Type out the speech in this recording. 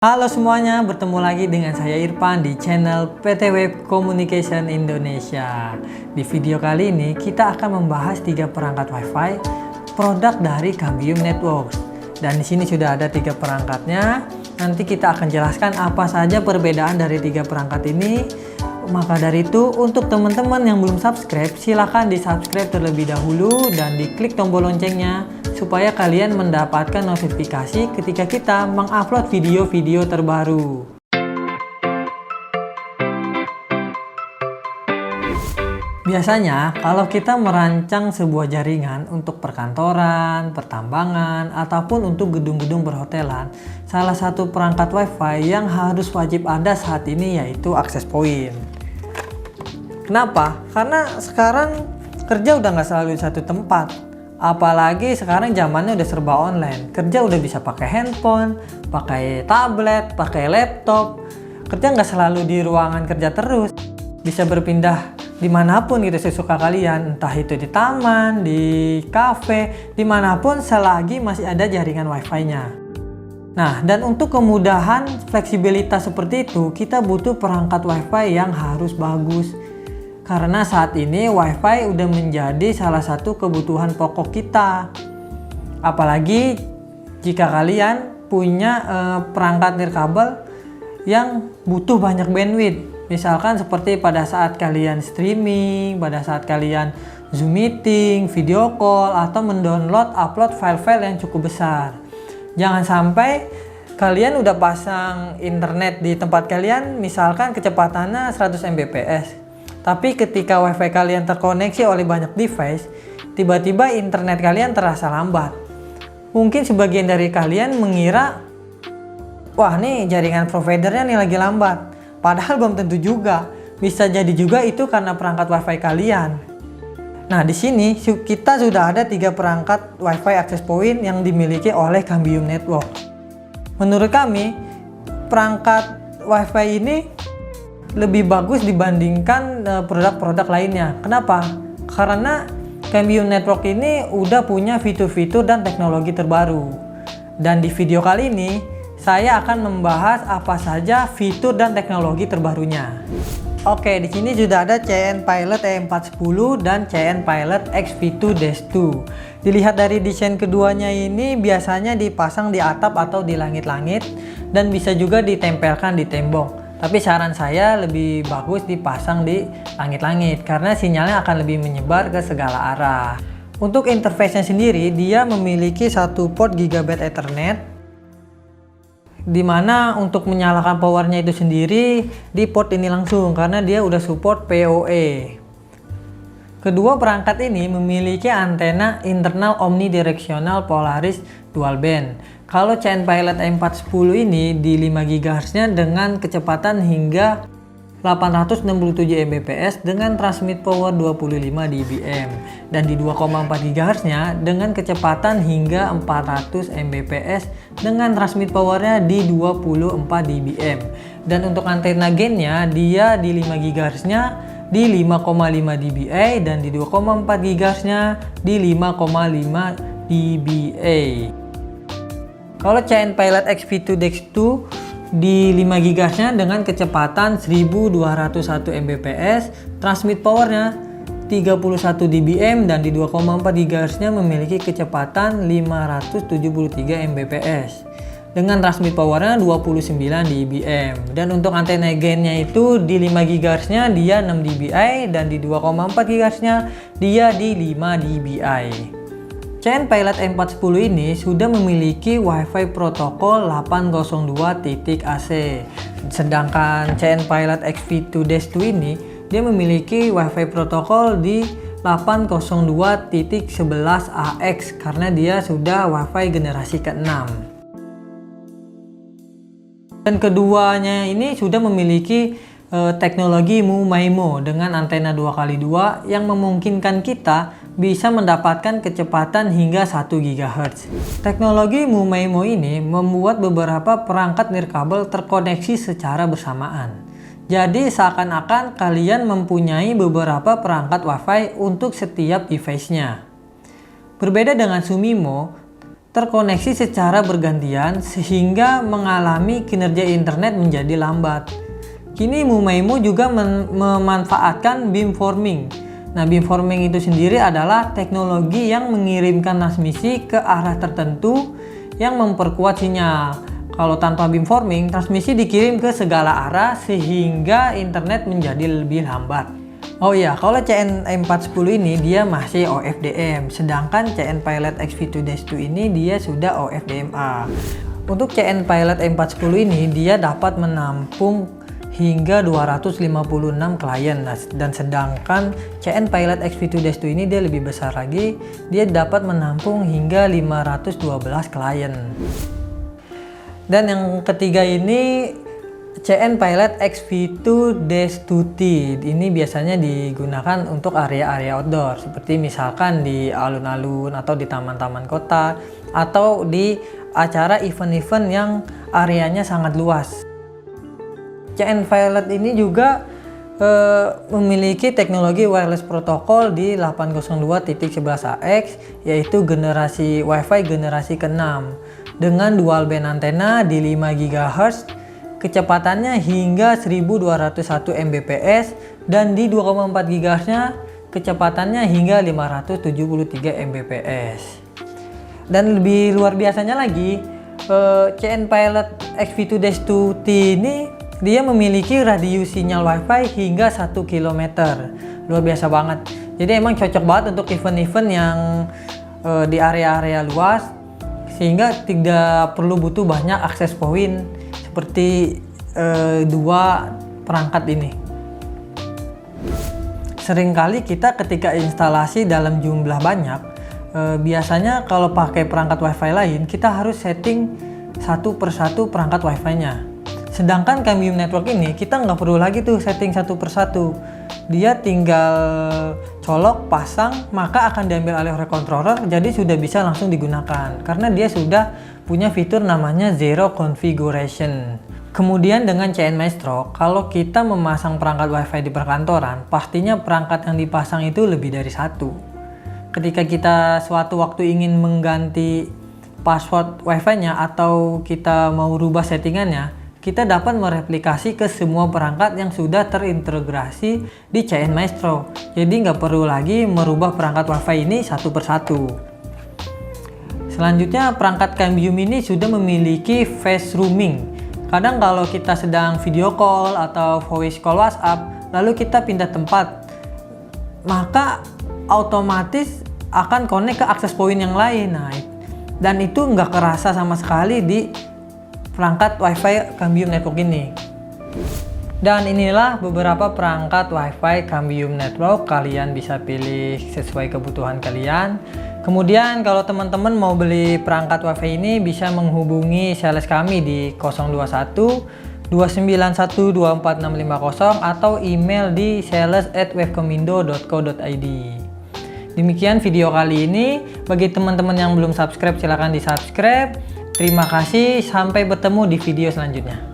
Halo semuanya, bertemu lagi dengan saya Irfan di channel PT Web Communication Indonesia. Di video kali ini kita akan membahas 3 perangkat WiFi produk dari Cambium Networks. Dan di sini sudah ada 3 perangkatnya. Nanti kita akan jelaskan apa saja perbedaan dari 3 perangkat ini. Maka dari itu, untuk teman-teman yang belum subscribe, silahkan di subscribe terlebih dahulu dan diklik tombol loncengnya supaya kalian mendapatkan notifikasi ketika kita mengupload video-video terbaru. Biasanya, kalau kita merancang sebuah jaringan untuk perkantoran, pertambangan, ataupun untuk gedung-gedung perhotelan, salah satu perangkat WiFi yang harus wajib ada saat ini yaitu access point. Kenapa? Karena sekarang kerja udah nggak selalu di satu tempat. Apalagi sekarang zamannya udah serba online. Kerja udah bisa pakai handphone, pakai tablet, pakai laptop. Kerja nggak selalu di ruangan kerja terus. Bisa berpindah dimanapun gitu sesuka kalian. Entah itu di taman, di kafe, dimanapun selagi masih ada jaringan wifi-nya. Nah, dan untuk kemudahan fleksibilitas seperti itu, kita butuh perangkat wifi yang harus bagus. Karena saat ini WiFi udah menjadi salah satu kebutuhan pokok kita. Apalagi jika kalian punya perangkat nirkabel yang butuh banyak bandwidth. Misalkan seperti pada saat kalian streaming, pada saat kalian Zoom meeting, video call, atau mendownload, upload file-file yang cukup besar. Jangan sampai kalian udah pasang internet di tempat kalian, misalkan kecepatannya 100 Mbps. Tapi ketika WiFi kalian terkoneksi oleh banyak device, tiba-tiba internet kalian terasa lambat. Mungkin sebagian dari kalian mengira, wah nih jaringan providernya nih lagi lambat. Padahal belum tentu juga. Bisa jadi juga itu karena perangkat WiFi kalian. Nah, di sini kita sudah ada 3 perangkat WiFi access point yang dimiliki oleh Cambium Network. Menurut kami, perangkat WiFi ini lebih bagus dibandingkan produk-produk lainnya. Kenapa? Karena Cambium Network ini udah punya fitur-fitur dan teknologi terbaru. Dan di video kali ini saya akan membahas apa saja fitur dan teknologi terbarunya. Oke, di sini sudah ada CN Pilot E410 dan CN Pilot XV2-2. Dilihat dari desain keduanya ini biasanya dipasang di atap atau di langit-langit dan bisa juga ditempelkan di tembok. Tapi saran saya lebih bagus dipasang di langit-langit karena sinyalnya akan lebih menyebar ke segala arah. Untuk interface-nya sendiri, dia memiliki satu port Gigabit Ethernet, dimana untuk menyalakan powernya itu sendiri di port ini langsung karena dia udah support PoE. Kedua perangkat ini memiliki antena internal omnidirectional Polaris dual band. Kalau CN Pilot E410 ini di 5 GHz nya dengan kecepatan hingga 867 Mbps dengan transmit power 25 dBm, dan di 2,4 GHz nya dengan kecepatan hingga 400 Mbps dengan transmit powernya di 24 dBm. Dan untuk antena gainnya dia di 5 GHz nya di 5,5 dBA dan di 2,4 GHz nya di 5,5 dBA. Kalau CN Pilot XV2-2 di 5 GHz nya dengan kecepatan 1201 Mbps, transmit powernya 31 dBm dan di 2,4 GHz nya memiliki kecepatan 573 Mbps dengan transmit powernya 29 dBm. Dan untuk antena gainnya itu di 5 GHz nya dia 6 dBi dan di 2,4 GHz nya dia di 5 dBi. CN Pilot E410 ini sudah memiliki Wi-Fi protokol 802.AC. Sedangkan CN Pilot XV2-2 ini dia memiliki Wi-Fi protokol di 802.11ax karena dia sudah Wi-Fi generasi ke-6. Dan keduanya ini sudah memiliki teknologi MU-MIMO dengan antena 2x2 yang memungkinkan kita bisa mendapatkan kecepatan hingga 1 GHz. Teknologi MU-MIMO ini membuat beberapa perangkat nirkabel terkoneksi secara bersamaan. Jadi seakan-akan kalian mempunyai beberapa perangkat WiFi untuk setiap device-nya. Berbeda dengan SUMIMO, terkoneksi secara bergantian sehingga mengalami kinerja internet menjadi lambat. Kini MoMaImo juga memanfaatkan beamforming. Nah, beamforming itu sendiri adalah teknologi yang mengirimkan transmisi ke arah tertentu yang memperkuat sinyal. Kalau tanpa beamforming, transmisi dikirim ke segala arah sehingga internet menjadi lebih lambat. Oh iya, kalau CN410 ini dia masih OFDM, sedangkan CN Pilot XV2-2 ini dia sudah OFDMA. Untuk CN Pilot M410 ini dia dapat menampung hingga 256 klien, dan sedangkan CN Pilot XV2-2 ini dia lebih besar lagi, dia dapat menampung hingga 512 klien. Dan yang ketiga ini CN Pilot XV2-2T. Ini biasanya digunakan untuk area-area outdoor, seperti misalkan di alun-alun atau di taman-taman kota atau di acara event-event yang areanya sangat luas. CN Pilot ini juga memiliki teknologi wireless protokol di 802.11ax, yaitu generasi Wi-Fi generasi ke-6 dengan dual band antena di 5 GHz, kecepatannya hingga 1201 Mbps, dan di 2,4 GHz nya kecepatannya hingga 573 Mbps. Dan lebih luar biasanya lagi, CN Pilot XV2-2T ini dia memiliki radius sinyal Wi-Fi hingga 1 km. Luar biasa banget. Jadi emang cocok banget untuk event-event yang di area-area luas, sehingga tidak perlu butuh banyak akses point seperti dua perangkat ini. Seringkali kita ketika instalasi dalam jumlah banyak, biasanya kalau pakai perangkat Wi-Fi lain, kita harus setting satu persatu perangkat Wi-Fi-nya. Sedangkan Cambium Network ini kita nggak perlu lagi tuh setting satu persatu. Dia tinggal colok, pasang, maka akan diambil alih oleh controller, jadi sudah bisa langsung digunakan. Karena dia sudah punya fitur namanya Zero Configuration. Kemudian dengan CN Maestro, kalau kita memasang perangkat Wi-Fi di perkantoran, pastinya perangkat yang dipasang itu lebih dari satu. Ketika kita suatu waktu ingin mengganti password Wi-Fi-nya atau kita mau rubah settingannya, kita dapat mereplikasi ke semua perangkat yang sudah terintegrasi di CN Maestro. Jadi nggak perlu lagi merubah perangkat Wi-Fi ini satu persatu. Selanjutnya, perangkat Cambium ini sudah memiliki face rooming. Kadang kalau kita sedang video call atau voice call WhatsApp, lalu kita pindah tempat, maka otomatis akan connect ke akses point yang lain. Nah, dan itu nggak kerasa sama sekali di perangkat Wi-Fi Cambium Network ini. Dan inilah beberapa perangkat Wi-Fi Cambium Network. Kalian bisa pilih sesuai kebutuhan kalian. Kemudian kalau teman-teman mau beli perangkat Wi-Fi ini, bisa menghubungi sales kami di 021 291 24650 atau email di sales@webcomindo.co.id. Demikian video kali ini. Bagi teman-teman yang belum subscribe, silahkan di subscribe. Terima kasih, sampai bertemu di video selanjutnya.